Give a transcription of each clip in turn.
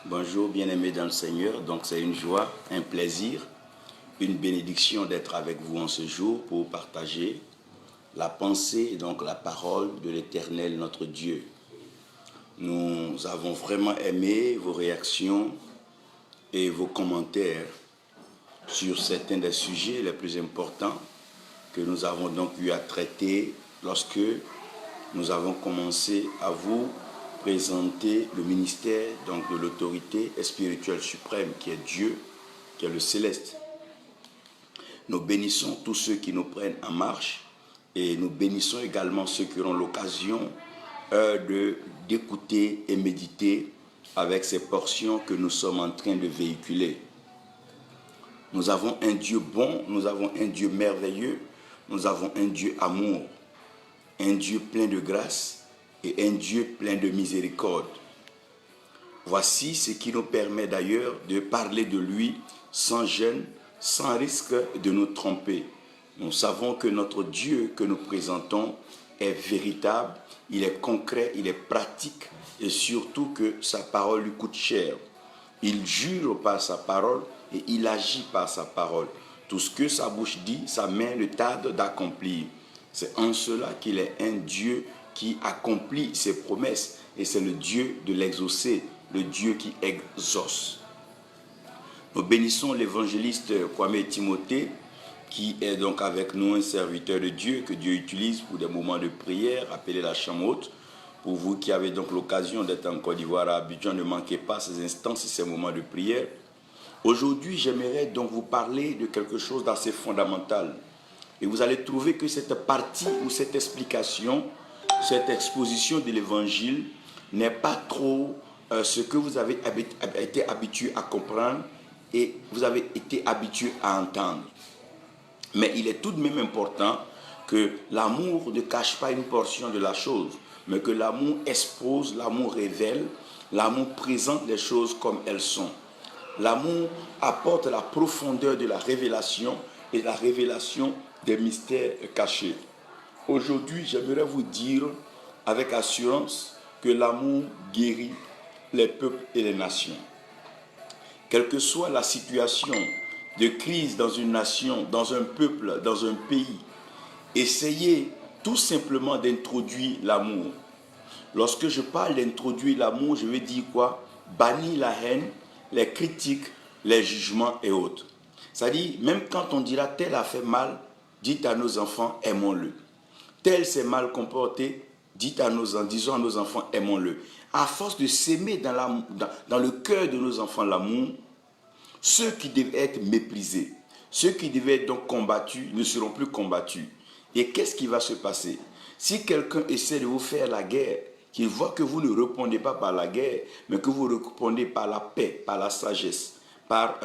Bonjour bien-aimés dans le Seigneur, donc c'est une joie, un plaisir, une bénédiction d'être avec vous en ce jour pour partager la pensée et donc la parole de l'Éternel notre Dieu. Nous avons vraiment aimé vos réactions et vos commentaires sur certains des sujets les plus importants que nous avons donc eu à traiter lorsque nous avons commencé à vous présenter le ministère donc de l'autorité spirituelle suprême qui est Dieu, qui est le céleste. Nous bénissons tous ceux qui nous prennent en marche et nous bénissons également ceux qui auront l'occasion d'écouter et méditer avec ces portions que nous sommes en train de véhiculer. Nous avons un Dieu bon, nous avons un Dieu merveilleux, nous avons un Dieu amour, un Dieu plein de grâce et un Dieu plein de miséricorde. Voici ce qui nous permet d'ailleurs de parler de lui sans gêne, sans risque de nous tromper. Nous savons que notre Dieu que nous présentons est véritable, il est concret, il est pratique et surtout que sa parole lui coûte cher. Il jure par sa parole et il agit par sa parole. Tout ce que sa bouche dit, sa main ne tarde d'accomplir. C'est en cela qu'il est un Dieu qui accomplit ses promesses et c'est le Dieu de l'exaucer, le Dieu qui exauce. Nous bénissons l'évangéliste Kwame Timothée qui est donc avec nous un serviteur de Dieu que Dieu utilise pour des moments de prière, appelé la chambre haute. Pour vous qui avez donc l'occasion d'être en Côte d'Ivoire à Abidjan, ne manquez pas ces instants et ces moments de prière. Aujourd'hui, j'aimerais donc vous parler de quelque chose d'assez fondamental. Et vous allez trouver que cette partie ou cette explication, cette exposition de l'évangile n'est pas trop ce que vous avez été habitué à comprendre et vous avez été habitué à entendre. Mais il est tout de même important que l'amour ne cache pas une portion de la chose, mais que l'amour expose, l'amour révèle, l'amour présente les choses comme elles sont. L'amour apporte la profondeur de la révélation et la révélation des mystères cachés. Aujourd'hui, j'aimerais vous dire avec assurance que l'amour guérit les peuples et les nations. Quelle que soit la situation de crise dans une nation, dans un peuple, dans un pays, essayez tout simplement d'introduire l'amour. Lorsque je parle d'introduire l'amour, je veux dire quoi? Bannir la haine, les critiques, les jugements et autres. C'est-à-dire, même quand on dira tel a fait mal, dites à nos enfants, aimons-le. Tel s'est mal comporté, disons à nos enfants, aimons-le. À force de s'aimer dans le cœur de nos enfants l'amour, ceux qui devaient être méprisés, ceux qui devaient être donc combattus, ne seront plus combattus. Et qu'est-ce qui va se passer? Si quelqu'un essaie de vous faire la guerre, qu'il voit que vous ne répondez pas par la guerre, mais que vous répondez par la paix, par la sagesse, par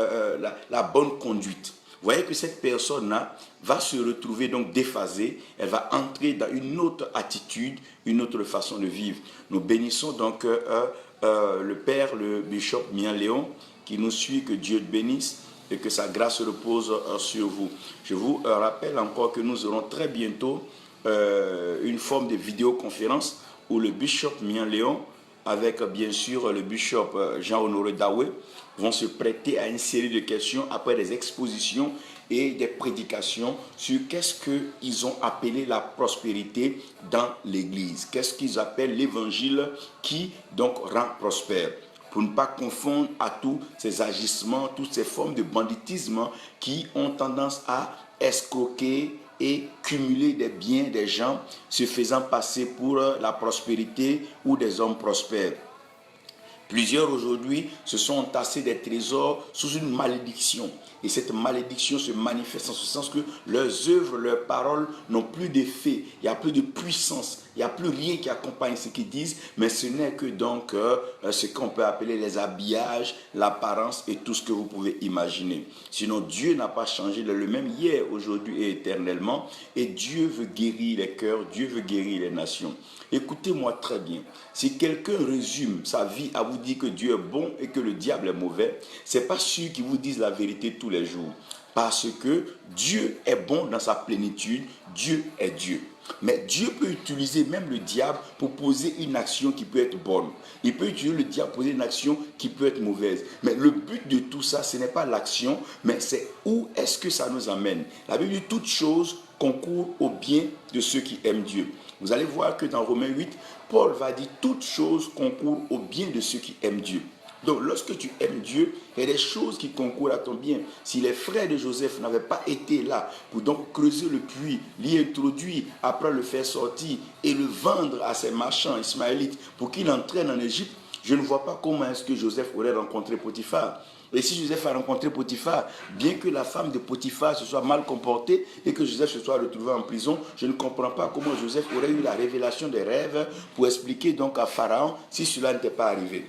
la bonne conduite. Vous voyez que cette personne-là va se retrouver donc déphasée, elle va entrer dans une autre attitude, une autre façon de vivre. Nous bénissons donc le Père, le Bishop Mian Léon, qui nous suit, que Dieu le bénisse et que sa grâce repose sur vous. Je vous rappelle encore que nous aurons très bientôt une forme de vidéoconférence où le Bishop Mian Léon, avec bien sûr le Bishop Jean-Honoré Daoué, vont se prêter à une série de questions après des expositions et des prédications sur qu'est-ce qu'ils ont appelé la prospérité dans l'Église. Qu'est-ce qu'ils appellent l'évangile qui donc rend prospère. Pour ne pas confondre à tous ces agissements, toutes ces formes de banditisme qui ont tendance à escroquer et cumuler des biens des gens, se faisant passer pour la prospérité ou des hommes prospères. Plusieurs aujourd'hui se sont entassés des trésors sous une malédiction. Et cette malédiction se manifeste en ce sens que leurs œuvres, leurs paroles n'ont plus d'effet. Il n'y a plus de puissance. Il n'y a plus rien qui accompagne ce qu'ils disent. Mais ce n'est que donc ce qu'on peut appeler les habillages, l'apparence et tout ce que vous pouvez imaginer. Sinon, Dieu n'a pas changé. Il est le même hier, aujourd'hui et éternellement. Et Dieu veut guérir les cœurs. Dieu veut guérir les nations. Écoutez-moi très bien. Si quelqu'un résume sa vie à vous dire que Dieu est bon et que le diable est mauvais, ce n'est pas ceux qui vous disent la vérité tous les jours. Parce que Dieu est bon dans sa plénitude, Dieu est Dieu. Mais Dieu peut utiliser même le diable pour poser une action qui peut être bonne. Il peut utiliser le diable pour poser une action qui peut être mauvaise. Mais le but de tout ça, ce n'est pas l'action, mais c'est où est-ce que ça nous amène. La Bible dit toute chose concourt au bien de ceux qui aiment Dieu. Vous allez voir que dans Romains 8, Paul va dire toute chose concourt au bien de ceux qui aiment Dieu. Donc, lorsque tu aimes Dieu, il y a des choses qui concourent à ton bien. Si les frères de Joseph n'avaient pas été là pour donc creuser le puits, l'y introduire, après le faire sortir et le vendre à ces marchands ismaélites pour qu'il entraîne en Égypte, je ne vois pas comment est-ce que Joseph aurait rencontré Potiphar. Et si Joseph a rencontré Potiphar, bien que la femme de Potiphar se soit mal comportée et que Joseph se soit retrouvé en prison, je ne comprends pas comment Joseph aurait eu la révélation des rêves pour expliquer donc à Pharaon si cela n'était pas arrivé.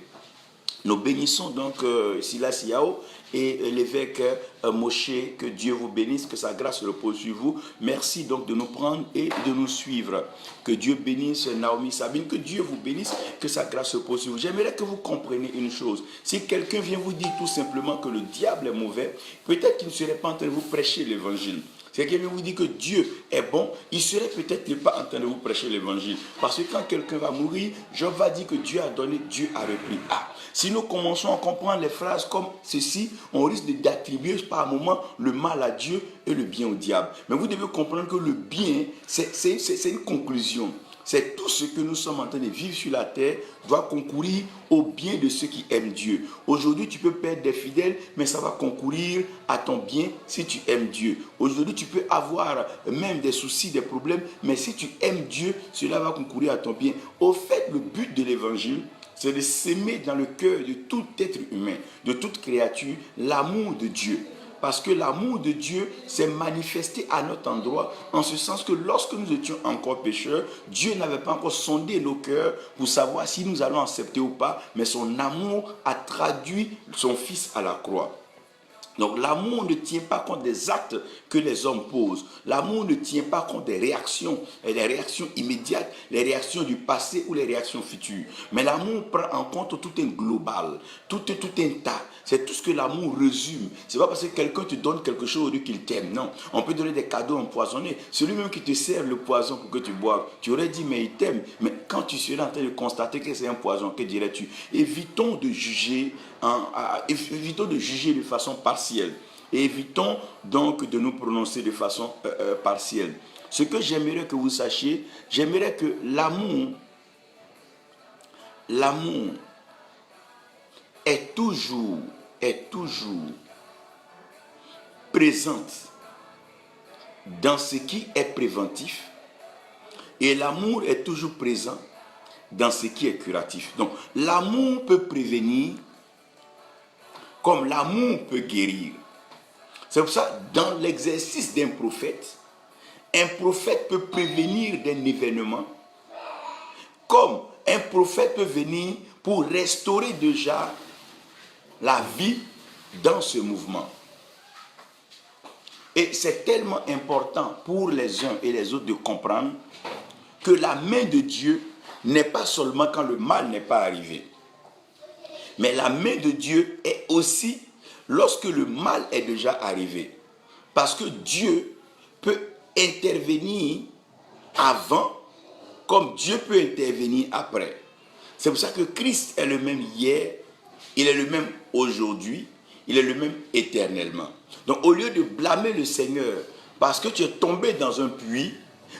Nous bénissons donc Silas Yao et l'évêque Moshe, que Dieu vous bénisse, que sa grâce repose sur vous. Merci donc de nous prendre et de nous suivre. Que Dieu bénisse Naomi Sabine, que Dieu vous bénisse, que sa grâce repose sur vous. J'aimerais que vous compreniez une chose. Si quelqu'un vient vous dire tout simplement que le diable est mauvais, peut-être qu'il ne serait pas en train de vous prêcher l'évangile. Si quelqu'un vous dit que Dieu est bon, il serait peut-être pas en train de vous prêcher l'évangile. Parce que quand quelqu'un va mourir, Job va dire que Dieu a donné, Dieu a repris. Ah, si nous commençons à comprendre les phrases comme ceci, on risque d'attribuer par moment le mal à Dieu et le bien au diable. Mais vous devez comprendre que le bien, c'est une conclusion. C'est tout ce que nous sommes en train de vivre sur la terre doit concourir au bien de ceux qui aiment Dieu. Aujourd'hui, tu peux perdre des fidèles, mais ça va concourir à ton bien si tu aimes Dieu. Aujourd'hui, tu peux avoir même des soucis, des problèmes, mais si tu aimes Dieu, cela va concourir à ton bien. Au fait, le but de l'évangile, c'est de s'aimer dans le cœur de tout être humain, de toute créature, l'amour de Dieu. Parce que l'amour de Dieu s'est manifesté à notre endroit, en ce sens que lorsque nous étions encore pécheurs, Dieu n'avait pas encore sondé nos cœurs pour savoir si nous allons accepter ou pas, mais son amour a traduit son Fils à la croix. Donc l'amour ne tient pas compte des actes que les hommes posent. L'amour ne tient pas compte des réactions, et les réactions immédiates, les réactions du passé ou les réactions futures. Mais l'amour prend en compte tout un global, tout un tas. C'est tout ce que l'amour résume. Ce n'est pas parce que quelqu'un te donne quelque chose qu'il t'aime. Non, on peut donner des cadeaux empoisonnés. Celui-même qui te sert le poison pour que tu boives, tu aurais dit mais il t'aime. Mais quand tu serais en train de constater que c'est un poison, que dirais-tu? Évitons de juger de façon partielle. Et évitons donc de nous prononcer de façon partielle. Ce que j'aimerais que vous sachiez, j'aimerais que l'amour est toujours présente dans ce qui est préventif et l'amour est toujours présent dans ce qui est curatif. Donc, l'amour peut prévenir comme l'amour peut guérir. C'est pour ça, dans l'exercice d'un prophète, un prophète peut prévenir d'un événement, comme un prophète peut venir pour restaurer déjà la vie dans ce mouvement. Et c'est tellement important pour les uns et les autres de comprendre que la main de Dieu n'est pas seulement quand le mal n'est pas arrivé. Mais la main de Dieu est aussi lorsque le mal est déjà arrivé. Parce que Dieu peut intervenir avant comme Dieu peut intervenir après. C'est pour ça que Christ est le même hier, il est le même aujourd'hui, il est le même éternellement. Donc au lieu de blâmer le Seigneur parce que tu es tombé dans un puits,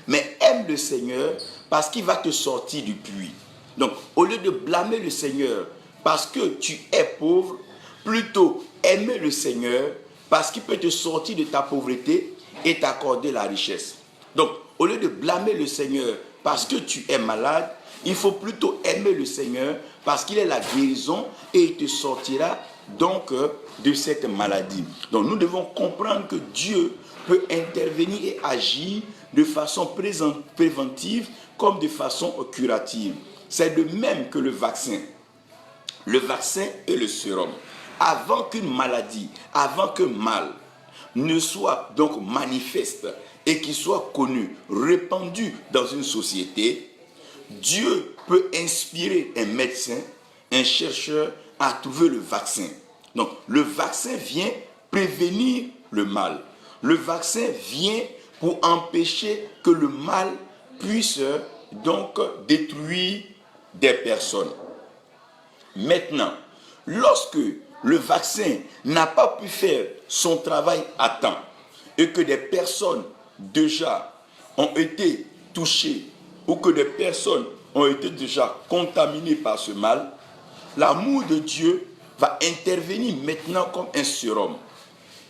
mais aime le Seigneur parce qu'il va te sortir du puits. Donc au lieu de blâmer le Seigneur parce que tu es pauvre, plutôt aimer le Seigneur parce qu'il peut te sortir de ta pauvreté et t'accorder la richesse. Donc au lieu de blâmer le Seigneur parce que tu es malade, il faut plutôt aimer le Seigneur parce qu'il est la guérison et il te sortira donc de cette maladie. Donc nous devons comprendre que Dieu peut intervenir et agir de façon préventive comme de façon curative. C'est de même que le vaccin. Le vaccin et le sérum. Avant qu'une maladie, avant qu'un mal ne soit donc manifeste et qu'il soit connu, répandu dans une société, Dieu peut inspirer un médecin, un chercheur à trouver le vaccin. Donc, le vaccin vient prévenir le mal. Le vaccin vient pour empêcher que le mal puisse donc détruire des personnes. Maintenant, lorsque le vaccin n'a pas pu faire son travail à temps et que des personnes déjà ont été touchées ou que des personnes ont été déjà contaminées par ce mal, l'amour de Dieu va intervenir maintenant comme un sérum.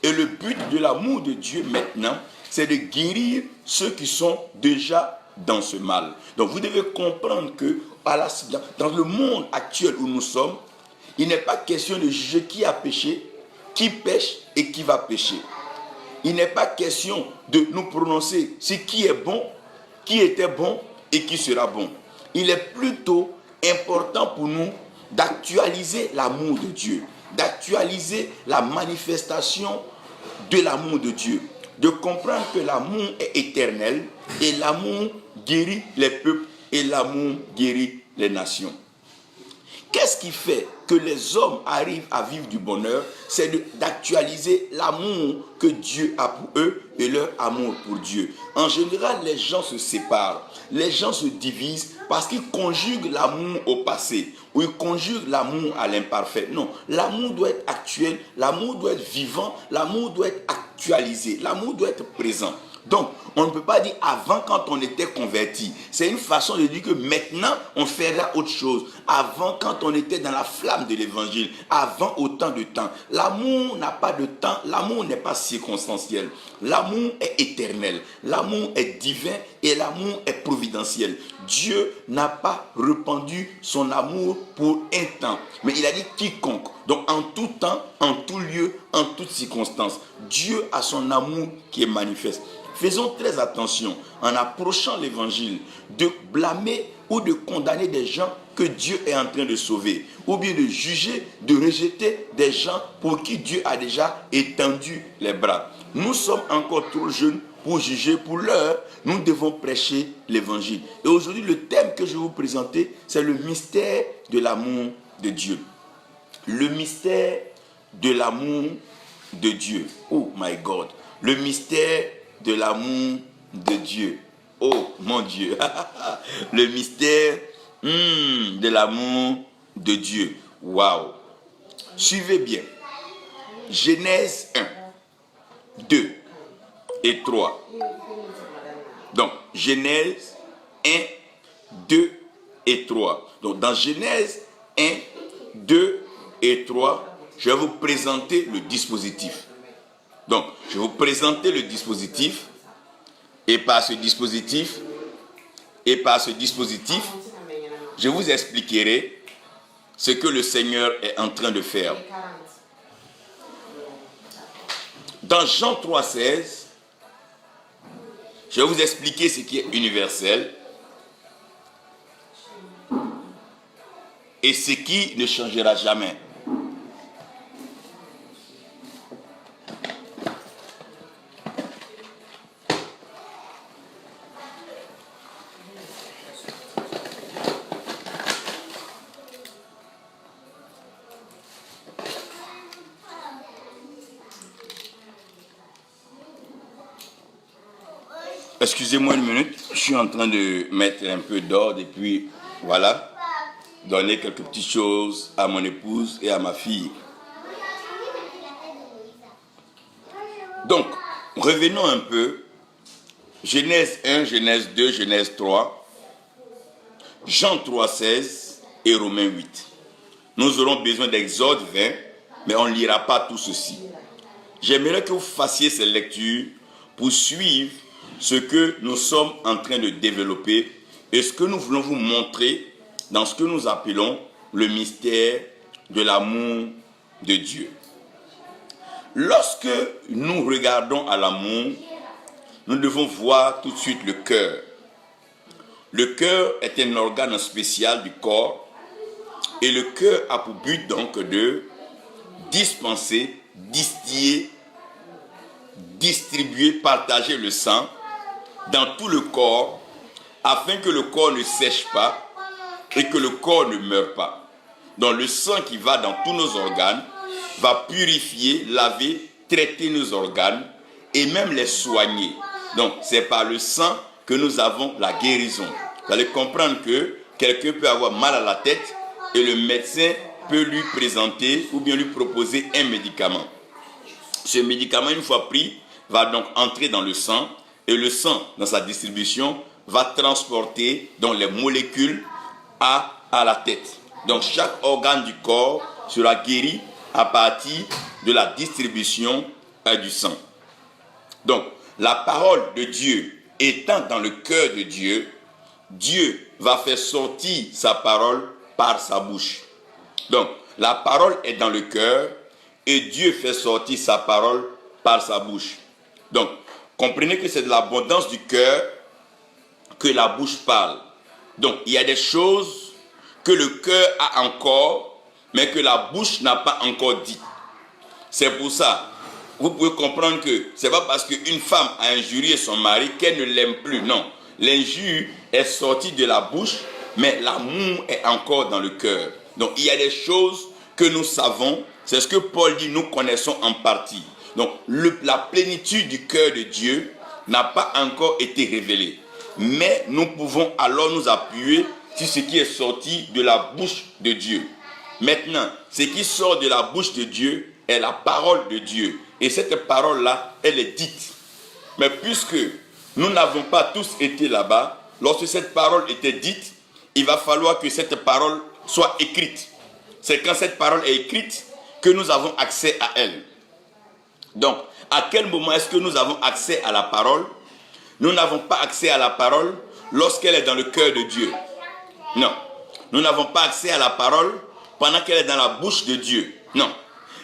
Et le but de l'amour de Dieu maintenant, c'est de guérir ceux qui sont déjà dans ce mal. Donc vous devez comprendre que dans le monde actuel où nous sommes, il n'est pas question de juger qui a péché, qui pêche et qui va pécher. Il n'est pas question de nous prononcer sur qui est bon, qui était bon et qui sera bon. Il est plutôt important pour nous d'actualiser l'amour de Dieu, d'actualiser la manifestation de l'amour de Dieu, de comprendre que l'amour est éternel et l'amour guérit les peuples et l'amour guérit les nations. Qu'est-ce qui fait que les hommes arrivent à vivre du bonheur? C'est d'actualiser l'amour que Dieu a pour eux et leur amour pour Dieu. En général, les gens se séparent, les gens se divisent parce qu'ils conjuguent l'amour au passé ou ils conjuguent l'amour à l'imparfait. Non, l'amour doit être actuel, l'amour doit être vivant, l'amour doit être actualisé, l'amour doit être présent. Donc, on ne peut pas dire avant quand on était converti. C'est une façon de dire que maintenant, on fera autre chose. Avant, quand on était dans la flamme de l'évangile. Avant autant de temps. L'amour n'a pas de temps. L'amour n'est pas circonstanciel. L'amour est éternel. L'amour est divin et l'amour est providentiel. Dieu n'a pas répandu son amour pour un temps. Mais il a dit quiconque. Donc, en tout temps, en tout lieu, en toute circonstance. Dieu a son amour qui est manifeste. Faisons très attention en approchant l'évangile de blâmer ou de condamner des gens que Dieu est en train de sauver, ou bien de juger, de rejeter des gens pour qui Dieu a déjà étendu les bras. Nous sommes encore trop jeunes pour juger. Pour l'heure, nous devons prêcher l'évangile. Et aujourd'hui, le thème que je vais vous présenter, c'est le mystère de l'amour de Dieu. Le mystère de l'amour de Dieu. Oh my God. Le mystère de l'amour de Dieu. Oh mon Dieu. Le mystère de l'amour de Dieu. Waouh. Suivez bien. Genèse 1, 2 et 3. Donc, Genèse 1, 2 et 3. Donc, dans Genèse 1, 2 et 3, je vais vous présenter le dispositif. Donc, je vais vous présenter le dispositif et par ce dispositif, je vous expliquerai ce que le Seigneur est en train de faire. Dans Jean 3,16, je vais vous expliquer ce qui est universel et ce qui ne changera jamais. Excusez-moi une minute, je suis en train de mettre un peu d'ordre et puis voilà, donner quelques petites choses à mon épouse et à ma fille. Donc, revenons un peu. Genèse 1, Genèse 2, Genèse 3, Jean 3,16 et Romains 8. Nous aurons besoin d'Exode 20, mais on ne lira pas tout ceci. J'aimerais que vous fassiez ces lectures pour suivre ce que nous sommes en train de développer et ce que nous voulons vous montrer dans ce que nous appelons le mystère de l'amour de Dieu. Lorsque nous regardons à l'amour, nous devons voir tout de suite le cœur. Le cœur est un organe spécial du corps et le cœur a pour but donc de dispenser, distiller, distribuer, partager le sang dans tout le corps afin que le corps ne sèche pas et que le corps ne meure pas. Donc le sang qui va dans tous nos organes va purifier, laver, traiter nos organes et même les soigner. Donc c'est par le sang que nous avons la guérison. Vous allez comprendre que quelqu'un peut avoir mal à la tête et le médecin peut lui présenter ou bien lui proposer un médicament. Ce médicament, une fois pris, va donc entrer dans le sang et le sang, dans sa distribution, va transporter donc les molécules à la tête. Donc chaque organe du corps sera guéri à partir de la distribution du sang. Donc la parole de Dieu étant dans le cœur de Dieu, Dieu va faire sortir sa parole par sa bouche. Donc la parole est dans le cœur et Dieu fait sortir sa parole par sa bouche. Donc comprenez que c'est de l'abondance du cœur que la bouche parle. Donc il y a des choses que le cœur a encore, mais que la bouche n'a pas encore dit. C'est pour ça, vous pouvez comprendre que ce n'est pas parce qu'une femme a injurié son mari qu'elle ne l'aime plus. Non, l'injure est sortie de la bouche, mais l'amour est encore dans le cœur. Donc il y a des choses que nous savons, c'est ce que Paul dit, nous connaissons en partie. Donc la plénitude du cœur de Dieu n'a pas encore été révélée. Mais nous pouvons alors nous appuyer sur ce qui est sorti de la bouche de Dieu. Maintenant, ce qui sort de la bouche de Dieu est la parole de Dieu. Et cette parole-là, elle est dite. Mais puisque nous n'avons pas tous été là-bas, lorsque cette parole était dite, il va falloir que cette parole soit écrite. C'est quand cette parole est écrite que nous avons accès à elle. Donc, à quel moment est-ce que nous avons accès à la parole? Nous n'avons pas accès à la parole lorsqu'elle est dans le cœur de Dieu. Non. Nous n'avons pas accès à la parole pendant qu'elle est dans la bouche de Dieu. Non.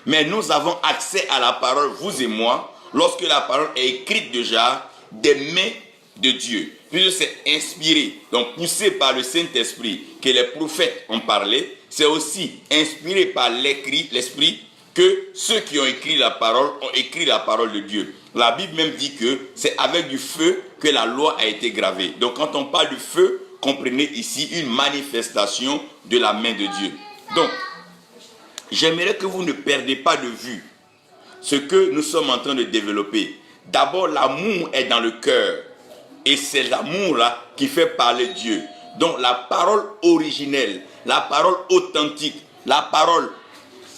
Mais nous avons accès à la parole, vous et moi, lorsque la parole est écrite déjà des mains de Dieu. Puisque c'est inspiré, donc poussé par le Saint-Esprit, que les prophètes ont parlé, c'est aussi inspiré par l'Esprit que ceux qui ont écrit la parole ont écrit la parole de Dieu. La Bible même dit que c'est avec du feu que la loi a été gravée. Donc quand on parle du feu, comprenez ici une manifestation de la main de Dieu. Donc, j'aimerais que vous ne perdez pas de vue ce que nous sommes en train de développer. D'abord, l'amour est dans le cœur. Et c'est l'amour-là qui fait parler Dieu. Donc la parole originelle, la parole authentique, la parole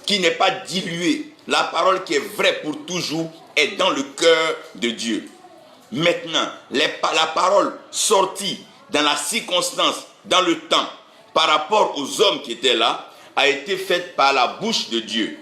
qui n'est pas diluée, la parole qui est vraie pour toujours est dans le cœur de Dieu. Maintenant, la parole sortie dans la circonstance, dans le temps, par rapport aux hommes qui étaient là, a été faite par la bouche de Dieu.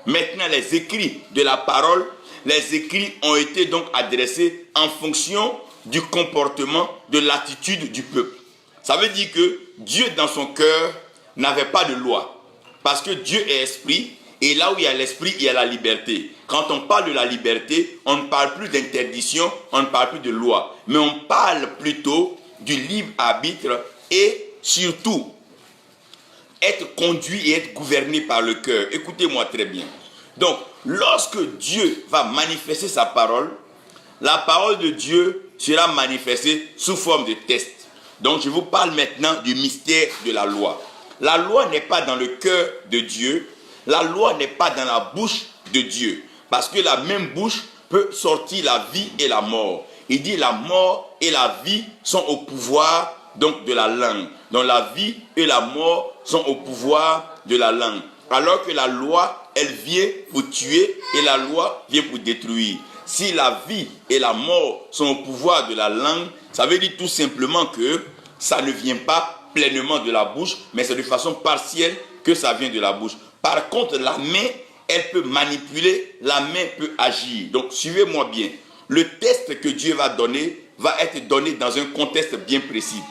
Maintenant, les écrits de la parole, les écrits ont été donc adressés en fonction du comportement, de l'attitude du peuple. Ça veut dire que Dieu, dans son cœur, n'avait pas de loi. Parce que Dieu est esprit, et là où il y a l'esprit, il y a la liberté. Quand on parle de la liberté, on ne parle plus d'interdiction, on ne parle plus de loi. Mais on parle plutôt du libre arbitre et surtout être conduit et être gouverné par le cœur. Écoutez-moi très bien. Donc, lorsque Dieu va manifester sa parole, la parole de Dieu sera manifestée sous forme de test. Donc, je vous parle maintenant du mystère de la loi. La loi n'est pas dans le cœur de Dieu. La loi n'est pas dans la bouche de Dieu. Parce que la même bouche peut sortir la vie et la mort. Il dit la mort et la vie sont au pouvoir donc de la langue. Donc la vie et la mort sont au pouvoir de la langue. Alors que la loi, elle vient pour tuer et la loi vient pour détruire. Si la vie et la mort sont au pouvoir de la langue, ça veut dire tout simplement que ça ne vient pas pleinement de la bouche, mais c'est de façon partielle que ça vient de la bouche. Par contre, la main, elle peut manipuler, la main peut agir. Donc, suivez-moi bien. Le test que Dieu va être donné dans un contexte bien précis.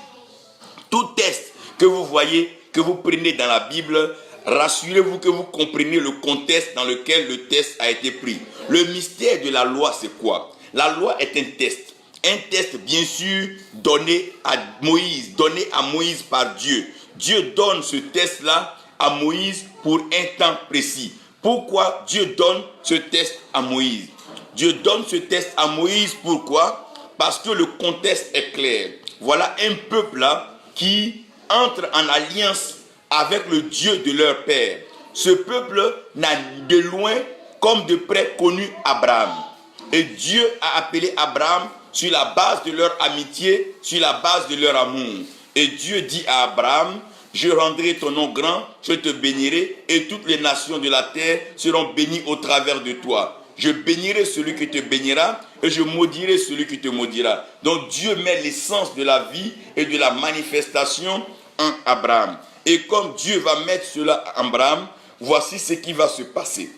Tout test que vous voyez, que vous prenez dans la Bible, rassurez-vous que vous comprenez le contexte dans lequel le test a été pris. Le mystère de la loi, c'est quoi? La loi est un test. Un test, bien sûr, donné à Moïse par Dieu. Dieu donne ce test-là à Moïse pour un temps précis. Pourquoi Dieu donne ce test à Moïse? Dieu donne ce test à Moïse, pourquoi? Parce que le contexte est clair. Voilà un peuple-là qui entre en alliance avec le Dieu de leur père. Ce peuple n'a de loin comme de près connu Abraham. Et Dieu a appelé Abraham sur la base de leur amitié, sur la base de leur amour. Et Dieu dit à Abraham, je rendrai ton nom grand, je te bénirai, et toutes les nations de la terre seront bénies au travers de toi. Je bénirai celui qui te bénira, et je maudirai celui qui te maudira. Donc Dieu met l'essence de la vie et de la manifestation en Abraham. Et comme Dieu va mettre cela en Abraham, voici ce qui va se passer.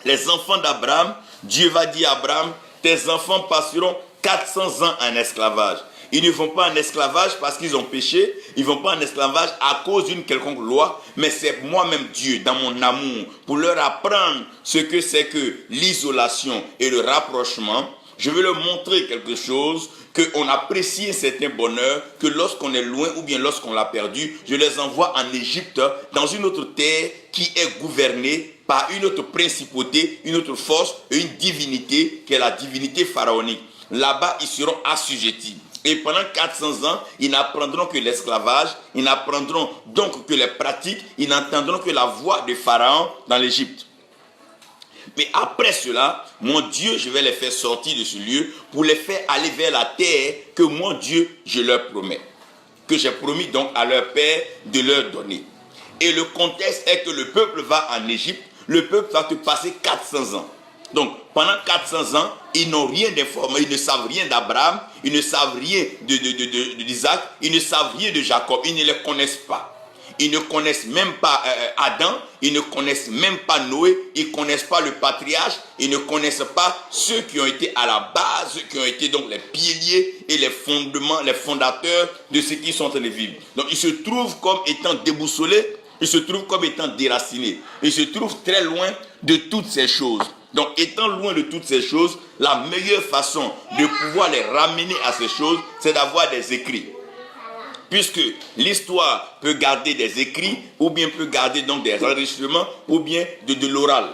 Les enfants d'Abraham, Dieu va dire à Abraham, tes enfants passeront 400 ans en esclavage. Ils ne vont pas en esclavage parce qu'ils ont péché, ils ne vont pas en esclavage à cause d'une quelconque loi, mais c'est moi-même Dieu, dans mon amour, pour leur apprendre ce que c'est que l'isolation et le rapprochement. Je vais leur montrer quelque chose, qu'on apprécie un certain bonheur, que lorsqu'on est loin ou bien lorsqu'on l'a perdu, je les envoie en Égypte, dans une autre terre qui est gouvernée par une autre principauté, une autre force et une divinité qui est la divinité pharaonique. Là-bas, ils seront assujettis. Et pendant 400 ans, ils n'apprendront que l'esclavage, ils n'apprendront donc que les pratiques, ils n'entendront que la voix de Pharaon dans l'Égypte. Mais après cela, mon Dieu, je vais les faire sortir de ce lieu pour les faire aller vers la terre que mon Dieu, je leur promets. Que j'ai promis donc à leur père de leur donner. Et le contexte est que le peuple va en Égypte, le peuple va te passer 400 ans. Donc, pendant 400 ans, ils n'ont rien d'informé, ils ne savent rien d'Abraham, ils ne savent rien d'Isaac, ils ne savent rien de Jacob, ils ne les connaissent pas. Ils ne connaissent même pas Adam, ils ne connaissent même pas Noé, ils ne connaissent pas le patriarche, ils ne connaissent pas ceux qui ont été à la base, qui ont été donc les piliers et les fondements, les fondateurs de ce qu'ils sont en train de vivre. Donc, ils se trouvent comme étant déboussolés, ils se trouvent comme étant déracinés, ils se trouvent très loin de toutes ces choses. Donc, étant loin de toutes ces choses, la meilleure façon de pouvoir les ramener à ces choses, c'est d'avoir des écrits. Puisque l'histoire peut garder des écrits, ou bien peut garder donc des enregistrements, ou bien de l'oral.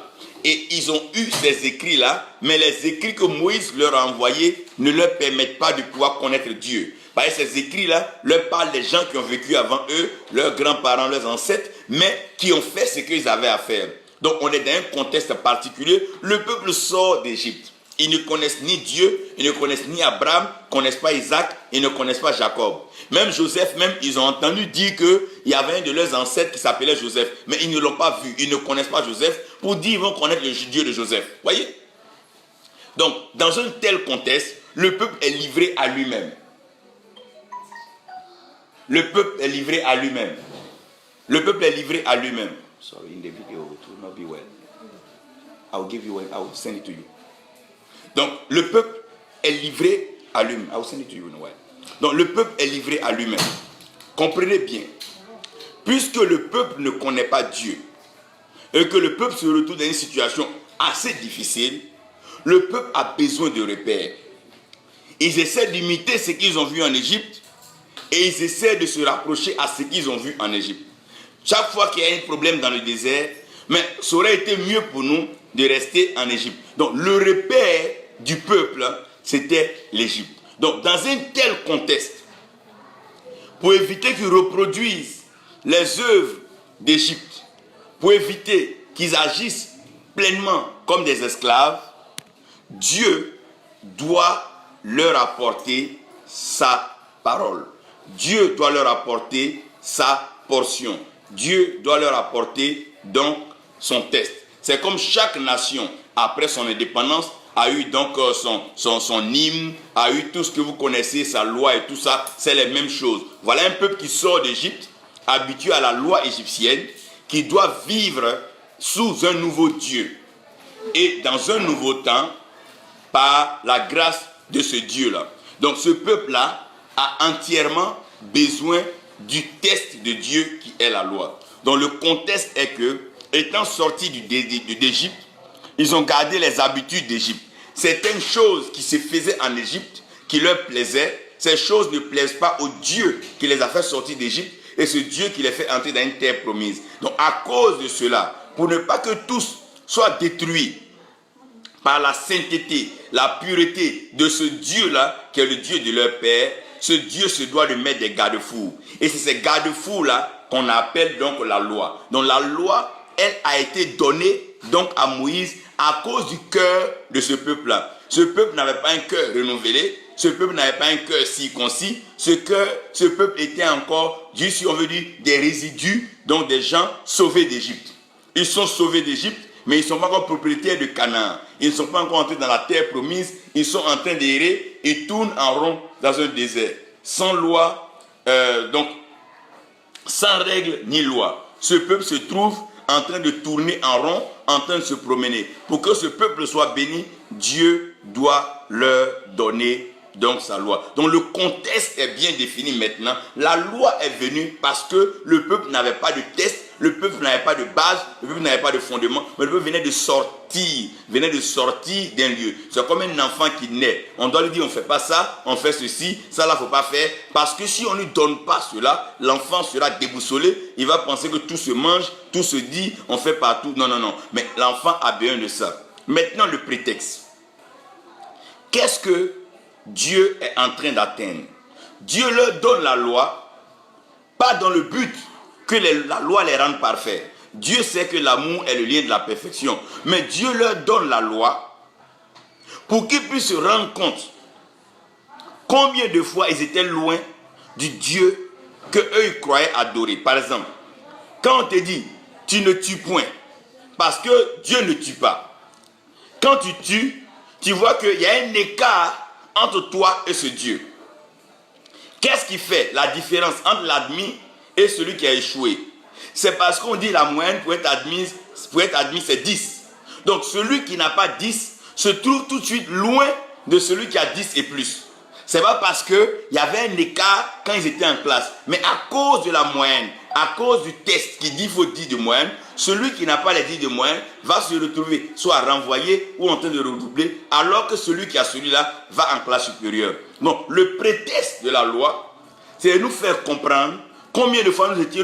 Et ils ont eu ces écrits-là, mais les écrits que Moïse leur a envoyés ne leur permettent pas de pouvoir connaître Dieu. Parce que ces écrits-là leur parlent des gens qui ont vécu avant eux, leurs grands-parents, leurs ancêtres, mais qui ont fait ce qu'ils avaient à faire. Donc on est dans un contexte particulier. Le peuple sort d'Égypte. Ils ne connaissent ni Dieu, ils ne connaissent ni Abraham, ils ne connaissent pas Isaac, ils ne connaissent pas Jacob. Même Joseph, ils ont entendu dire qu'il y avait un de leurs ancêtres qui s'appelait Joseph. Mais ils ne l'ont pas vu, ils ne connaissent pas Joseph. Pour dire qu'ils vont connaître le Dieu de Joseph. Voyez? Donc, dans un tel contexte, le peuple est livré à lui-même. Le peuple est livré à lui-même. Le peuple est livré à lui-même. Sorry, in the video, it will not be well. I will send it to you. Donc, le peuple est livré à lui-même. I will send it to you in a while. Donc, le peuple est livré à lui-même. Comprenez bien. Puisque le peuple ne connaît pas Dieu et que le peuple se retrouve dans une situation assez difficile, le peuple a besoin de repères. Ils essaient d'imiter ce qu'ils ont vu en Égypte et ils essaient de se rapprocher à ce qu'ils ont vu en Égypte. Chaque fois qu'il y a un problème dans le désert, mais ça aurait été mieux pour nous de rester en Égypte. Donc le repère du peuple, c'était l'Égypte. Donc dans un tel contexte, pour éviter qu'ils reproduisent les œuvres d'Égypte, pour éviter qu'ils agissent pleinement comme des esclaves, Dieu doit leur apporter sa parole. Dieu doit leur apporter sa portion. Dieu doit leur apporter donc son test. C'est comme chaque nation, après son indépendance, a eu donc son hymne, a eu tout ce que vous connaissez, sa loi et tout ça, c'est les mêmes choses. Voilà un peuple qui sort d'Égypte, habitué à la loi égyptienne, qui doit vivre sous un nouveau Dieu et dans un nouveau temps, par la grâce de ce Dieu-là. Donc ce peuple-là a entièrement besoin du test de Dieu qui est la loi. Donc le contexte est que, étant sortis d'Égypte, ils ont gardé les habitudes d'Égypte. Certaines choses qui se faisaient en Égypte, qui leur plaisaient, ces choses ne plaisent pas au Dieu qui les a fait sortir d'Égypte et ce Dieu qui les fait entrer dans une terre promise. Donc à cause de cela, pour ne pas que tous soient détruits par la sainteté, la pureté de ce Dieu-là, qui est le Dieu de leur père, ce Dieu se doit de mettre des garde-fous. Et c'est ces garde-fous-là qu'on appelle donc la loi. Donc la loi, elle a été donnée donc à Moïse à cause du cœur de ce peuple-là. Ce peuple n'avait pas un cœur renouvelé, ce peuple n'avait pas un cœur circoncis. Ce peuple était encore, si on veut dire, des résidus, donc des gens sauvés d'Égypte. Ils sont sauvés d'Égypte, mais ils ne sont pas encore propriétaires de Canaan. Ils ne sont pas encore entrés dans la terre promise. Ils sont en train d'errer et tournent en rond dans un désert. Sans loi, donc sans règle ni loi. Ce peuple se trouve en train de tourner en rond, en train de se promener. Pour que ce peuple soit béni, Dieu doit leur donner donc sa loi. Donc le contexte est bien défini maintenant. La loi est venue parce que le peuple n'avait pas de test, le peuple n'avait pas de base, le peuple n'avait pas de fondement, mais le peuple venait de sortir d'un lieu. C'est comme un enfant qui naît. On doit lui dire on ne fait pas ça, on fait ceci, ça là il ne faut pas faire. Parce que si on ne lui donne pas cela, l'enfant sera déboussolé, il va penser que tout se mange, tout se dit, on fait partout. Non, non, non. Mais l'enfant a besoin de ça. Maintenant le prétexte. Qu'est-ce que Dieu est en train d'atteindre? Dieu leur donne la loi, pas dans le but que la loi les rende parfaits. Dieu sait que l'amour est le lien de la perfection. Mais Dieu leur donne la loi pour qu'ils puissent se rendre compte combien de fois ils étaient loin du Dieu qu'eux ils croyaient adorer. Par exemple, quand on te dit tu ne tues point, parce que Dieu ne tue pas. Quand tu tues, tu vois qu'il y a un écart entre toi et ce Dieu. Qu'est-ce qui fait la différence entre l'admis et celui qui a échoué? C'est parce qu'on dit la moyenne pour être admis c'est 10. Donc celui qui n'a pas 10 se trouve tout de suite loin de celui qui a 10 et plus. C'est pas parce qu'il y avait un écart quand ils étaient en classe, mais à cause de la moyenne, à cause du test qui dit qu'il faut 10 de moyenne, celui qui n'a pas les 10 de moyenne va se retrouver soit renvoyé ou en train de redoubler, alors que celui qui a celui-là va en classe supérieure. Donc le prétexte de la loi, c'est de nous faire comprendre combien de fois nous étions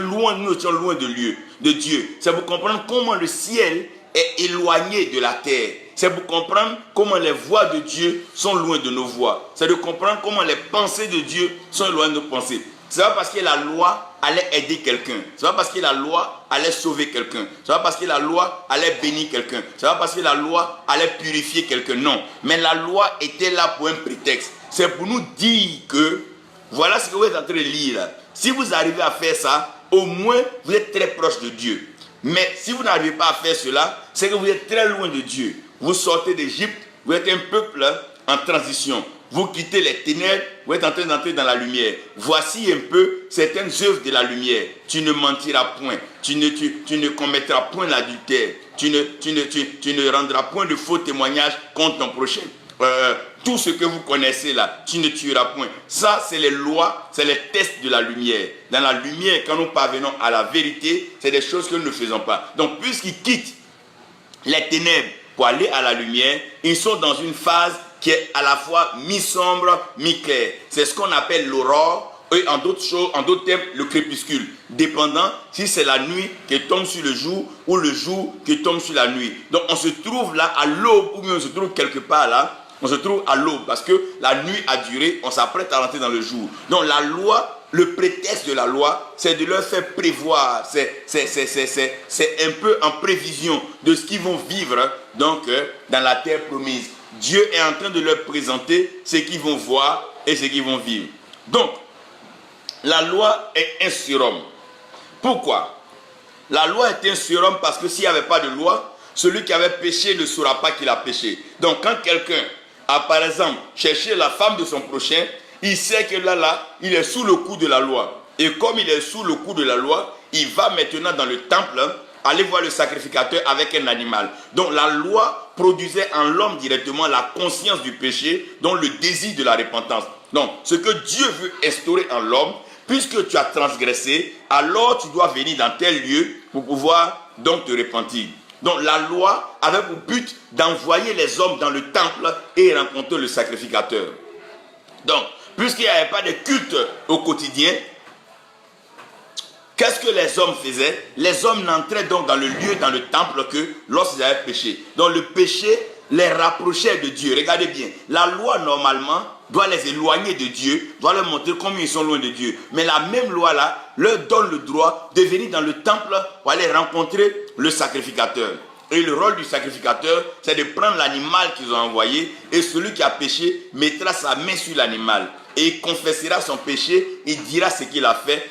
loin de Dieu. C'est pour comprendre comment le ciel est éloigné de la terre. C'est pour comprendre comment les voies de Dieu sont loin de nos voies. C'est de comprendre comment les pensées de Dieu sont loin de nos pensées. Ce n'est pas parce que la loi allait aider quelqu'un. Ce n'est pas parce que la loi allait sauver quelqu'un. Ce n'est pas parce que la loi allait bénir quelqu'un. Ce n'est pas parce que la loi allait purifier quelqu'un. Non. Mais la loi était là pour un prétexte. C'est pour nous dire que voilà ce que vous êtes en train de lire là. Si vous arrivez à faire ça, au moins vous êtes très proche de Dieu. Mais si vous n'arrivez pas à faire cela, c'est que vous êtes très loin de Dieu. Vous sortez d'Égypte, vous êtes un peuple en transition. Vous quittez les ténèbres, vous êtes en train d'entrer dans la lumière. Voici un peu certaines œuvres de la lumière. Tu ne mentiras point, tu ne commettras point l'adultère, tu ne rendras point de faux témoignages contre ton prochain. Tout ce que vous connaissez là, tu ne tueras point. Ça, c'est les lois, c'est les tests de la lumière. Dans la lumière, quand nous parvenons à la vérité, c'est des choses que nous ne faisons pas. Donc, puisqu'ils quittent les ténèbres pour aller à la lumière, ils sont dans une phase qui est à la fois mi-sombre, mi-clair. C'est ce qu'on appelle l'aurore, et en d'autres termes, le crépuscule. Dépendant si c'est la nuit qui tombe sur le jour ou le jour qui tombe sur la nuit. Donc, on se trouve là à l'aube, ou bien on se trouve quelque part là. On se trouve à l'aube parce que la nuit a duré, on s'apprête à rentrer dans le jour. Donc la loi, le prétexte de la loi, c'est de leur faire prévoir, c'est un peu en prévision de ce qu'ils vont vivre donc, dans la terre promise. Dieu est en train de leur présenter ce qu'ils vont voir et ce qu'ils vont vivre. Donc, la loi est un surhomme. Pourquoi? La loi est un surhomme parce que s'il n'y avait pas de loi, celui qui avait péché ne saura pas qu'il a péché. Donc quand quelqu'un a par exemple cherché la femme de son prochain, il sait que là, il est sous le coup de la loi. Et comme il est sous le coup de la loi, il va maintenant dans le temple aller voir le sacrificateur avec un animal. Donc la loi produisait en l'homme directement la conscience du péché, donc le désir de la repentance. Donc ce que Dieu veut instaurer en l'homme, puisque tu as transgressé, alors tu dois venir dans tel lieu pour pouvoir donc te repentir. Donc la loi avait pour but d'envoyer les hommes dans le temple et rencontrer le sacrificateur. Donc, puisqu'il n'y avait pas de culte au quotidien, qu'est-ce que les hommes faisaient? Les hommes n'entraient donc dans le lieu, dans le temple, que lorsqu'ils avaient péché. Donc le péché les rapprochait de Dieu. Regardez bien, la loi normalement doit les éloigner de Dieu, doit leur montrer combien ils sont loin de Dieu. Mais la même loi-là leur donne le droit de venir dans le temple pour aller rencontrer le sacrificateur. Et le rôle du sacrificateur, c'est de prendre l'animal qu'ils ont envoyé et celui qui a péché mettra sa main sur l'animal et il confessera son péché, il dira ce qu'il a fait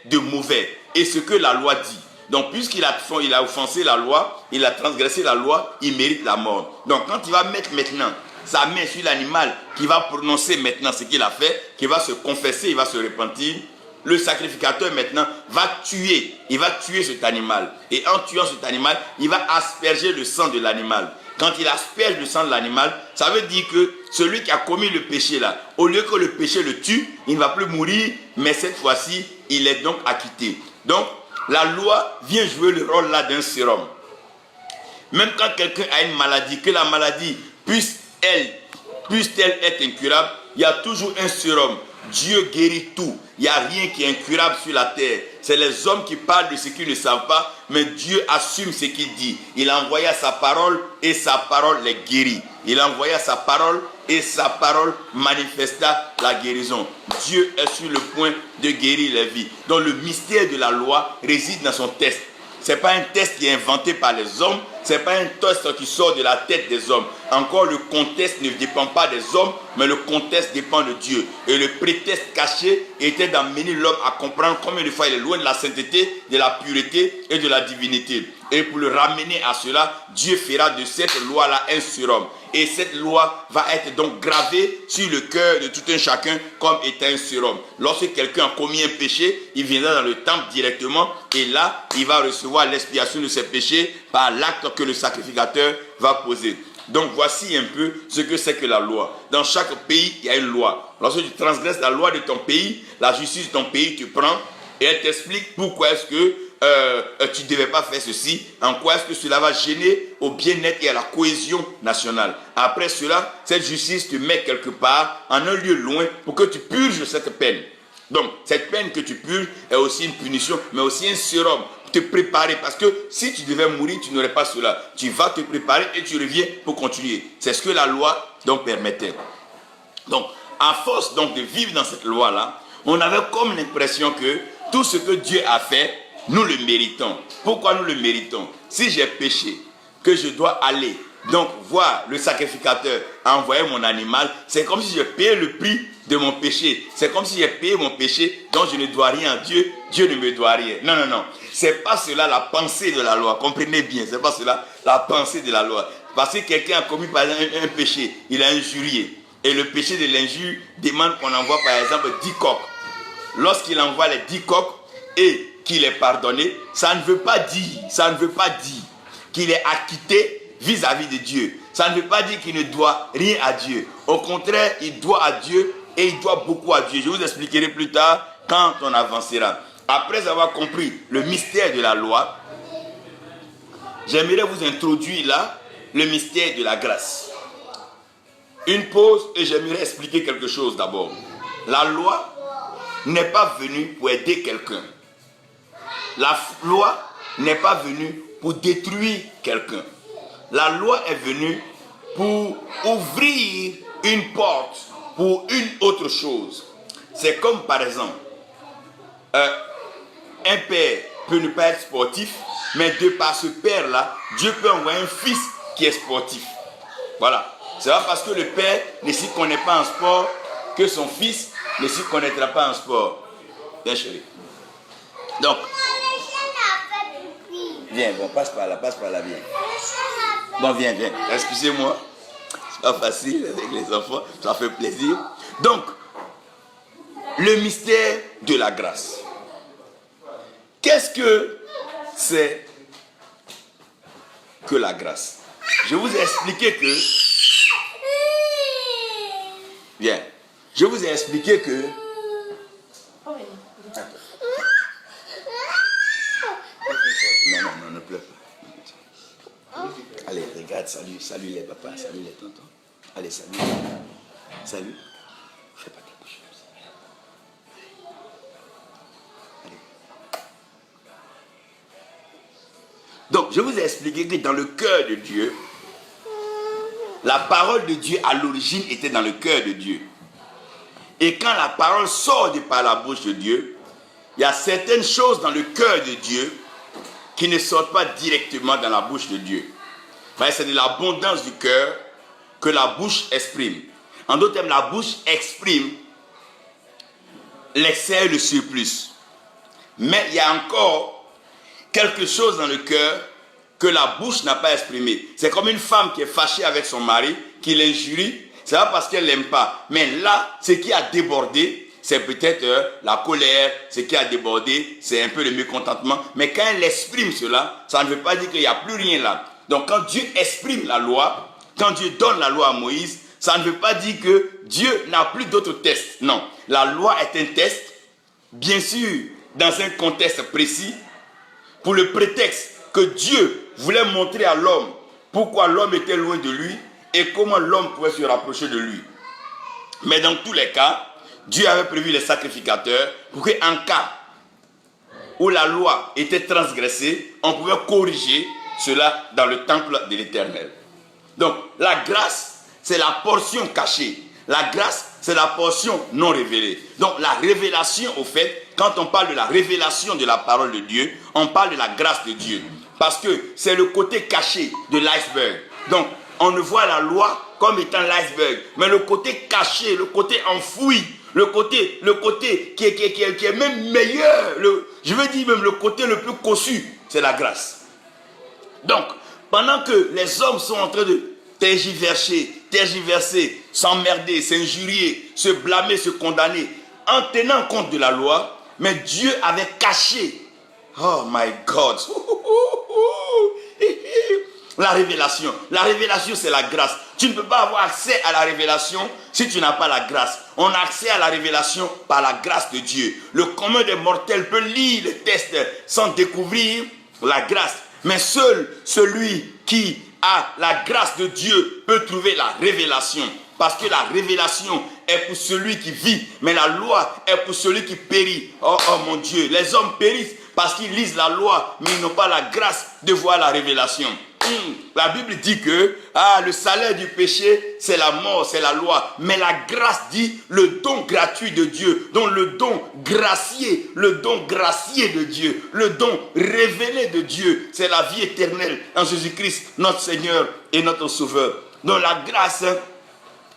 de mauvais et ce que la loi dit. Donc puisqu'il a offensé la loi, il a transgressé la loi, il mérite la mort. Donc quand il va mettre maintenant sa main sur l'animal, qui va prononcer maintenant ce qu'il a fait, qui va se confesser, il va se repentir, le sacrificateur maintenant va tuer, il va tuer cet animal. Et en tuant cet animal, il va asperger le sang de l'animal. Quand il asperge le sang de l'animal, ça veut dire que celui qui a commis le péché là, au lieu que le péché le tue, il ne va plus mourir, mais cette fois-ci, il est donc acquitté. Donc, la loi vient jouer le rôle là d'un sérum. Même quand quelqu'un a une maladie, que la maladie puisse-t-elle être incurable, il y a toujours un sérum. Dieu guérit tout. Il n'y a rien qui est incurable sur la terre. C'est les hommes qui parlent de ce qu'ils ne savent pas, mais Dieu assume ce qu'il dit. Il a envoyé sa parole et sa parole les guérit. Il a envoyé sa parole et sa parole manifesta la guérison. Dieu est sur le point de guérir les vies. Donc le mystère de la loi réside dans son test. Ce n'est pas un test qui est inventé par les hommes, ce n'est pas un test qui sort de la tête des hommes. Encore, le contexte ne dépend pas des hommes, mais le contexte dépend de Dieu. Et le prétexte caché était d'amener l'homme à comprendre combien de fois il est loin de la sainteté, de la pureté et de la divinité. Et pour le ramener à cela, Dieu fera de cette loi-là un surhomme. Et cette loi va être donc gravée sur le cœur de tout un chacun comme étant un surhomme. Lorsque quelqu'un a commis un péché, il viendra dans le temple directement et là, il va recevoir l'expiation de ses péchés par l'acte que le sacrificateur va poser. Donc voici un peu ce que c'est que la loi. Dans chaque pays, il y a une loi. Lorsque tu transgresses la loi de ton pays, la justice de ton pays te prend et elle t'explique pourquoi est-ce que tu ne devais pas faire ceci, en quoi est-ce que cela va gêner au bien-être et à la cohésion nationale. Après cela, cette justice te met quelque part, en un lieu loin, pour que tu purges cette peine. Donc, cette peine que tu purges est aussi une punition, mais aussi un sérum pour te préparer. Parce que si tu devais mourir, tu n'aurais pas cela. Tu vas te préparer et tu reviens pour continuer. C'est ce que la loi donc permettait. Donc, à force donc de vivre dans cette loi-là, on avait comme l'impression que tout ce que Dieu a fait, nous le méritons. Pourquoi nous le méritons? Si j'ai péché, que je dois aller donc voir le sacrificateur envoyer mon animal, c'est comme si j'ai payé le prix de mon péché. C'est comme si j'ai payé mon péché, donc je ne dois rien à Dieu, Dieu ne me doit rien. Non, non, non. C'est pas cela la pensée de la loi. Comprenez bien, c'est pas cela la pensée de la loi. Parce que quelqu'un a commis par exemple un péché, il a injurié. Et le péché de l'injure demande qu'on envoie par exemple 10 coqs. Lorsqu'il envoie les 10 coqs et qu'il est pardonné, ça ne veut pas dire qu'il est acquitté vis-à-vis de Dieu. Ça ne veut pas dire qu'il ne doit rien à Dieu. Au contraire, il doit à Dieu et il doit beaucoup à Dieu. Je vous expliquerai plus tard quand on avancera. Après avoir compris le mystère de la loi, j'aimerais vous introduire là le mystère de la grâce. Une pause et j'aimerais expliquer quelque chose d'abord. La loi n'est pas venue pour aider quelqu'un. La loi n'est pas venue pour détruire quelqu'un. La loi est venue pour ouvrir une porte pour une autre chose. C'est comme par exemple, un père peut ne pas être sportif, mais de par ce père-là, Dieu peut envoyer un fils qui est sportif. Voilà. C'est pas parce que le père ne s'y connaît pas en sport que son fils ne s'y connaîtra pas en sport. Bien chérie. Donc, viens, bon, passe par là, viens. Bon, viens. Excusez-moi, c'est pas facile avec les enfants, ça fait plaisir. Donc, le mystère de la grâce. Qu'est-ce que c'est que la grâce? Je vous ai expliqué que... Bien, je vous ai expliqué que... Non, ne pleure pas. Allez, regarde, salue les papas, salue les tontons. Allez, salut. Fais pas ta bouche. Allez. Donc, je vous ai expliqué que dans le cœur de Dieu, la parole de Dieu à l'origine était dans le cœur de Dieu. Et quand la parole sort de par la bouche de Dieu, il y a certaines choses dans le cœur de Dieu qui ne sortent pas directement dans la bouche de Dieu. C'est de l'abondance du cœur que la bouche exprime. En d'autres termes, la bouche exprime l'excès et le surplus. Mais il y a encore quelque chose dans le cœur que la bouche n'a pas exprimé. C'est comme une femme qui est fâchée avec son mari, qui l'injurie, c'est pas parce qu'elle l'aime pas. Mais là, ce qui a débordé, c'est peut-être la colère, ce qui a débordé, c'est un peu le mécontentement. Mais quand elle exprime cela, ça ne veut pas dire qu'il n'y a plus rien là. Donc quand Dieu exprime la loi, quand Dieu donne la loi à Moïse, ça ne veut pas dire que Dieu n'a plus d'autres tests. Non, la loi est un test, bien sûr, dans un contexte précis, pour le prétexte que Dieu voulait montrer à l'homme pourquoi l'homme était loin de lui et comment l'homme pouvait se rapprocher de lui. Mais dans tous les cas, Dieu avait prévu les sacrificateurs pour qu'en cas où la loi était transgressée, on pouvait corriger cela dans le temple de l'Éternel. Donc, la grâce, c'est la portion cachée. La grâce, c'est la portion non révélée. Donc, la révélation, au fait, quand on parle de la révélation de la parole de Dieu, on parle de la grâce de Dieu. Parce que c'est le côté caché de l'iceberg. Donc, on ne voit la loi comme étant l'iceberg. Mais le côté caché, le côté enfoui, le côté qui est même meilleur, je veux dire même le côté le plus cossu, c'est la grâce. Donc, pendant que les hommes sont en train de tergiverser, s'emmerder, s'injurier, se blâmer, se condamner, en tenant compte de la loi, mais Dieu avait caché, oh my God, la révélation. La révélation, c'est la grâce. Tu ne peux pas avoir accès à la révélation si tu n'as pas la grâce. On a accès à la révélation par la grâce de Dieu. Le commun des mortels peut lire le texte sans découvrir la grâce. Mais seul celui qui a la grâce de Dieu peut trouver la révélation. Parce que la révélation est pour celui qui vit, mais la loi est pour celui qui périt. Oh mon Dieu, les hommes périssent parce qu'ils lisent la loi, mais ils n'ont pas la grâce de voir la révélation. La Bible dit que le salaire du péché, c'est la mort, c'est la loi. Mais la grâce dit le don gratuit de Dieu. Donc le don gracié de Dieu, le don révélé de Dieu, c'est la vie éternelle en Jésus-Christ, notre Seigneur et notre Sauveur. Donc la grâce,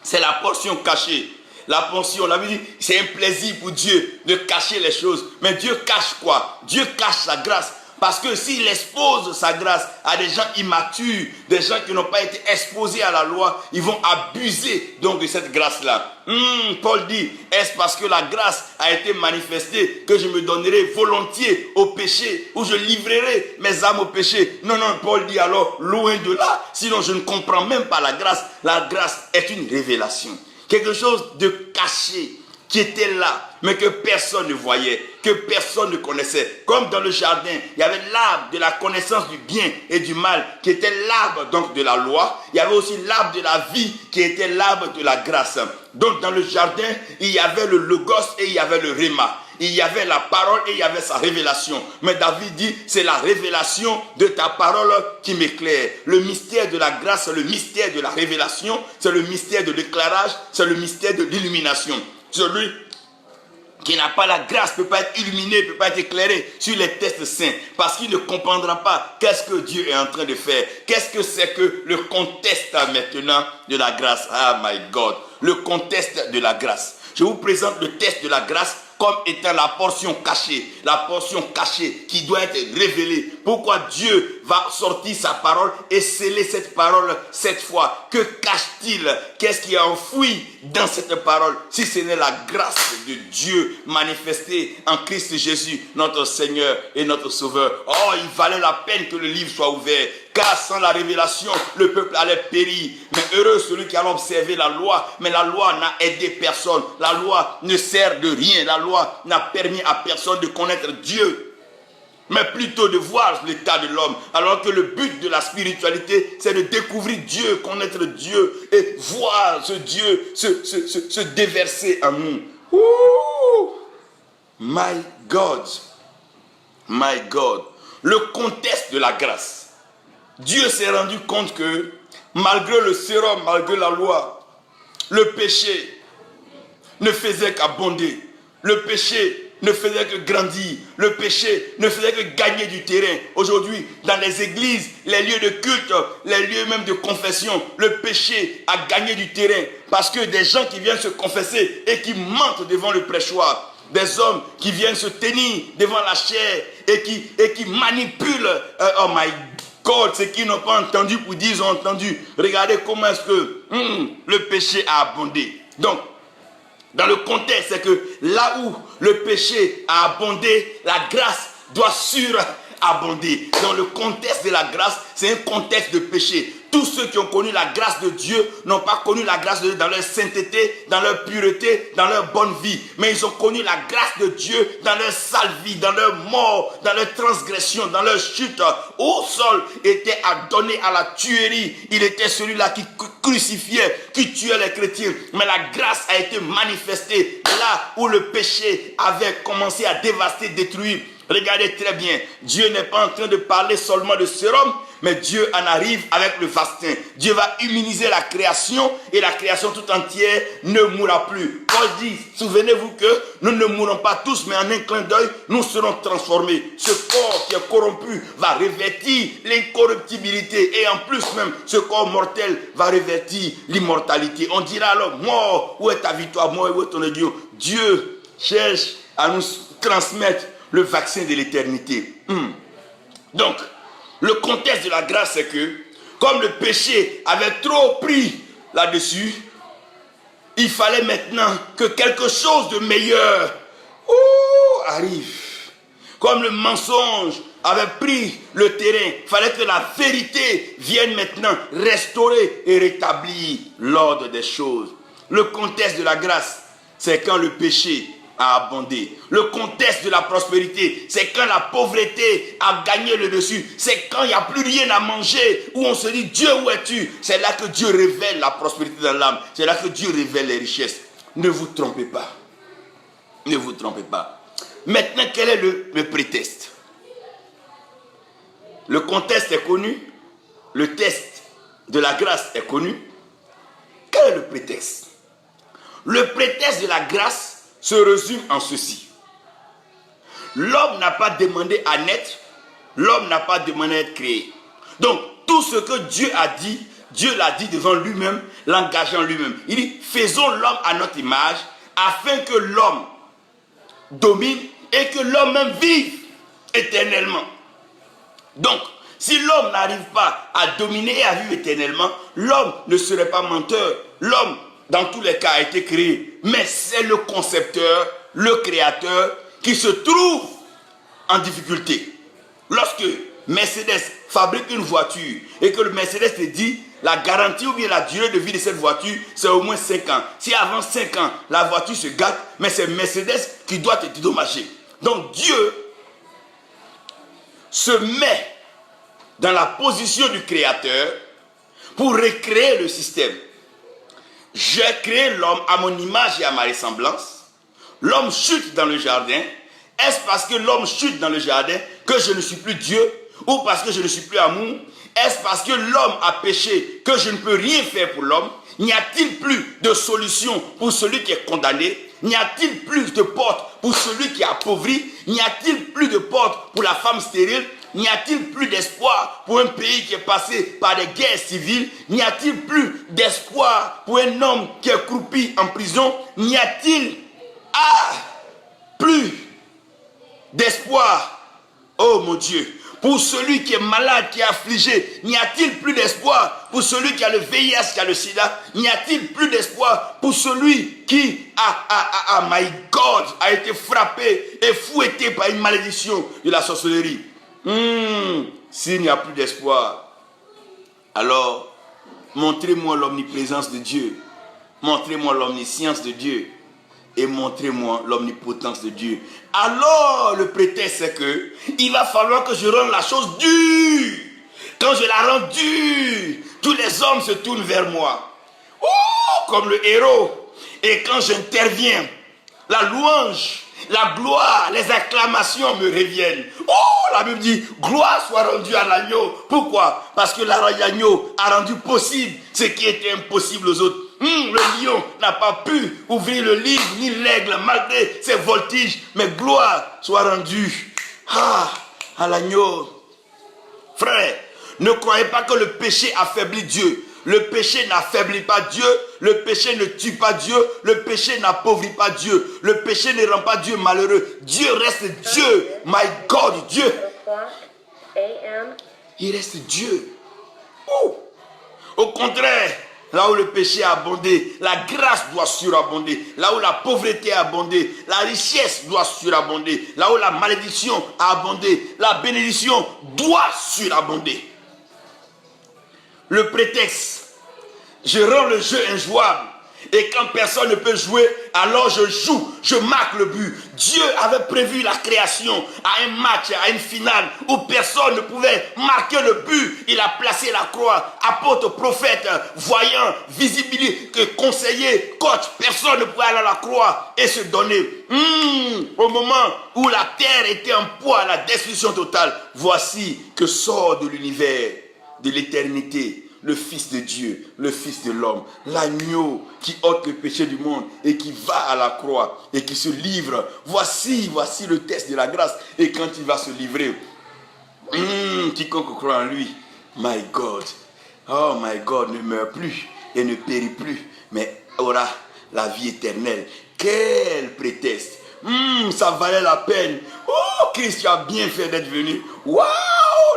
c'est la portion cachée. La portion, la Bible dit, c'est un plaisir pour Dieu de cacher les choses. Mais Dieu cache quoi? Dieu cache sa grâce. Parce que s'il expose sa grâce à des gens immatures, des gens qui n'ont pas été exposés à la loi, ils vont abuser donc de cette grâce-là. Paul dit, est-ce parce que la grâce a été manifestée que je me donnerai volontiers au péché, ou je livrerai mes âmes au péché? Non, Paul dit alors, loin de là, sinon je ne comprends même pas la grâce. La grâce est une révélation. Quelque chose de caché, qui était là, mais que personne ne voyait, que personne ne connaissait. Comme dans le jardin, il y avait l'arbre de la connaissance du bien et du mal, qui était l'arbre donc de la loi. Il y avait aussi l'arbre de la vie, qui était l'arbre de la grâce. Donc dans le jardin, il y avait le logos et il y avait le réma. Il y avait la parole et il y avait sa révélation. Mais David dit, c'est la révélation de ta parole qui m'éclaire. Le mystère de la grâce, c'est le mystère de la révélation, c'est le mystère de l'éclairage, c'est le mystère de l'illumination. Celui qui n'a pas la grâce ne peut pas être illuminé, ne peut pas être éclairé sur les textes saints, parce qu'il ne comprendra pas qu'est-ce que Dieu est en train de faire. Qu'est-ce que c'est que le contexte maintenant de la grâce? Ah my God, le contexte de la grâce. Je vous présente le test de la grâce comme étant la portion cachée qui doit être révélée. Pourquoi Dieu va sortir sa parole et sceller cette parole cette fois? Que cache-t-il? Qu'est-ce qui est enfoui dans cette parole? Si ce n'est la grâce de Dieu manifestée en Christ Jésus, notre Seigneur et notre Sauveur. Oh, il valait la peine que le livre soit ouvert. Car sans la révélation, le peuple allait périr. Mais heureux celui qui a observé la loi. Mais la loi n'a aidé personne. La loi ne sert de rien. La loi n'a permis à personne de connaître Dieu, mais plutôt de voir l'état de l'homme. Alors que le but de la spiritualité, c'est de découvrir Dieu, connaître Dieu et voir ce Dieu se déverser en nous. Ouh! My God. My God. Le contexte de la grâce. Dieu s'est rendu compte que malgré le sérum, malgré la loi, le péché ne faisait qu'abonder. Le péché ne faisait que grandir. Le péché ne faisait que gagner du terrain. Aujourd'hui, dans les églises, les lieux de culte, les lieux même de confession, le péché a gagné du terrain. Parce que des gens qui viennent se confesser et qui mentent devant le prêchoir, des hommes qui viennent se tenir devant la chair et qui manipulent, oh my God, ceux qui n'ont pas entendu pour dire, ils ont entendu. Regardez comment est-ce que le péché a abondé. Donc, dans le contexte, c'est que là où le péché a abondé, la grâce doit surabonder. Dans le contexte de la grâce, c'est un contexte de péché. Tous ceux qui ont connu la grâce de Dieu n'ont pas connu la grâce de Dieu dans leur sainteté, dans leur pureté, dans leur bonne vie. Mais ils ont connu la grâce de Dieu dans leur sale vie, dans leur mort, dans leur transgression, dans leur chute. Où Saul était adonné à la tuerie. Il était celui-là qui crucifiait, qui tuait les chrétiens. Mais la grâce a été manifestée là où le péché avait commencé à dévaster, détruire. Regardez très bien, Dieu n'est pas en train de parler seulement de sérum, mais Dieu en arrive avec le fastin. Dieu va immuniser la création et la création tout entière ne mourra plus. Paul dit, souvenez-vous que nous ne mourrons pas tous, mais en un clin d'œil, nous serons transformés. Ce corps qui est corrompu va revêtir l'incorruptibilité et en plus même, ce corps mortel va revêtir l'immortalité. On dira alors, mort, où est ta victoire, mort, où est ton Dieu? Dieu cherche à nous transmettre le vaccin de l'éternité. Donc, le contexte de la grâce, c'est que, comme le péché avait trop pris là-dessus, il fallait maintenant que quelque chose de meilleur arrive. Comme le mensonge avait pris le terrain, il fallait que la vérité vienne maintenant restaurer et rétablir l'ordre des choses. Le contexte de la grâce, c'est quand le péché a abondé. Le contexte de la prospérité, c'est quand la pauvreté a gagné le dessus. C'est quand il n'y a plus rien à manger, où on se dit, Dieu, où es-tu? C'est là que Dieu révèle la prospérité dans l'âme. C'est là que Dieu révèle les richesses. Ne vous trompez pas. Ne vous trompez pas. Maintenant, quel est le prétexte? Le contexte est connu. Le test de la grâce est connu. Quel est le prétexte? Le prétexte de la grâce se résume en ceci. L'homme n'a pas demandé à naître, l'homme n'a pas demandé à être créé. Donc, tout ce que Dieu a dit, Dieu l'a dit devant lui-même, l'engageant lui-même. Il dit, faisons l'homme à notre image, afin que l'homme domine et que l'homme même vive éternellement. Donc, si l'homme n'arrive pas à dominer et à vivre éternellement, l'homme ne serait pas menteur. L'homme, dans tous les cas, a été créé. Mais c'est le concepteur, le créateur, qui se trouve en difficulté. Lorsque Mercedes fabrique une voiture et que le Mercedes te dit la garantie ou bien la durée de vie de cette voiture, c'est au moins 5 ans. Si avant 5 ans, la voiture se gâte, mais c'est Mercedes qui doit te dédommager. Donc Dieu se met dans la position du créateur pour recréer le système. J'ai créé l'homme à mon image et à ma ressemblance. L'homme chute dans le jardin. Est-ce parce que l'homme chute dans le jardin que je ne suis plus Dieu? Ou parce que je ne suis plus amour? Est-ce parce que l'homme a péché que je ne peux rien faire pour l'homme? N'y a-t-il plus de solution pour celui qui est condamné? N'y a-t-il plus de porte pour celui qui est appauvri? N'y a-t-il plus de porte pour la femme stérile? N'y a-t-il plus d'espoir pour un pays qui est passé par des guerres civiles? N'y a-t-il plus d'espoir pour un homme qui est croupi en prison? N'y a-t-il plus d'espoir, oh mon Dieu, pour celui qui est malade, qui est affligé? N'y a-t-il plus d'espoir pour celui qui a le VIH, qui a le sida? N'y a-t-il plus d'espoir pour celui qui my God, a été frappé et fouetté par une malédiction de la sorcellerie? S'il n'y a plus d'espoir, alors montrez-moi l'omniprésence de Dieu, montrez-moi l'omniscience de Dieu et montrez-moi l'omnipotence de Dieu. Alors le prétexte, c'est que il va falloir que je rende la chose dure. Quand je la rends dure, tous les hommes se tournent vers moi, comme le héros. Et quand j'interviens, la louange, la gloire, les acclamations me reviennent. La Bible dit, gloire soit rendue à l'agneau. Pourquoi? Parce que l'agneau a rendu possible ce qui était impossible aux autres. Le lion n'a pas pu ouvrir le livre, ni l'aigle, malgré ses voltiges. Mais gloire soit rendue à l'agneau. Frère, ne croyez pas que le péché affaiblit Dieu. Le péché n'affaiblit pas Dieu. Le péché ne tue pas Dieu. Le péché n'appauvrit pas Dieu. Le péché ne rend pas Dieu malheureux. Dieu reste Dieu. My God, Dieu. Il reste Dieu. Au contraire, là où le péché a abondé, la grâce doit surabonder. Là où la pauvreté a abondé, la richesse doit surabonder. Là où la malédiction a abondé, la bénédiction doit surabonder. Le prétexte, je rends le jeu injouable. Et quand personne ne peut jouer, alors je joue, je marque le but. Dieu avait prévu la création à un match, à une finale, où personne ne pouvait marquer le but. Il a placé la croix, apôtre, prophète, voyant, visibilité, conseiller, coach. Personne ne pouvait aller à la croix et se donner. Au moment où la terre était en proie à la destruction totale, voici que sort de l'univers, de l'éternité, le Fils de Dieu, le Fils de l'homme, l'agneau qui ôte le péché du monde et qui va à la croix et qui se livre. Voici le test de la grâce. Et quand il va se livrer, quiconque croit en lui, my God, oh my God, ne meurt plus et ne périt plus, mais aura la vie éternelle. Quel prétexte! Ça valait la peine. Oh, Christ, tu as bien fait d'être venu. Waouh!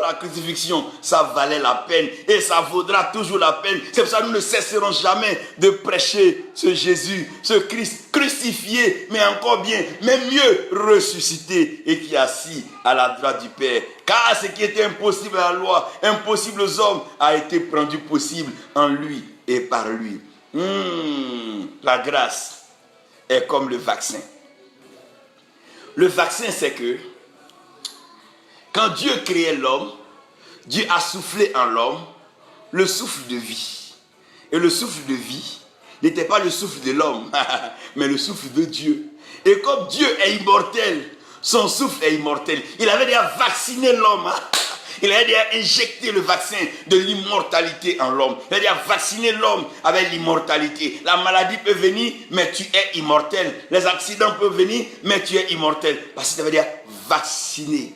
La crucifixion, ça valait la peine et ça vaudra toujours la peine. C'est pour ça que nous ne cesserons jamais de prêcher ce Jésus, ce Christ crucifié, mais encore bien, mais mieux ressuscité et qui est assis à la droite du Père. Car ce qui était impossible à la loi, impossible aux hommes, a été rendu possible en lui et par lui. La grâce est comme le vaccin. Le vaccin, c'est que quand Dieu créait l'homme, Dieu a soufflé en l'homme le souffle de vie. Et le souffle de vie n'était pas le souffle de l'homme, mais le souffle de Dieu. Et comme Dieu est immortel, son souffle est immortel. Il avait déjà vacciné l'homme. Il avait déjà injecté le vaccin de l'immortalité en l'homme. Il a déjà vacciné l'homme avec l'immortalité. La maladie peut venir, mais tu es immortel. Les accidents peuvent venir, mais tu es immortel. Parce qu'il avait déjà vacciné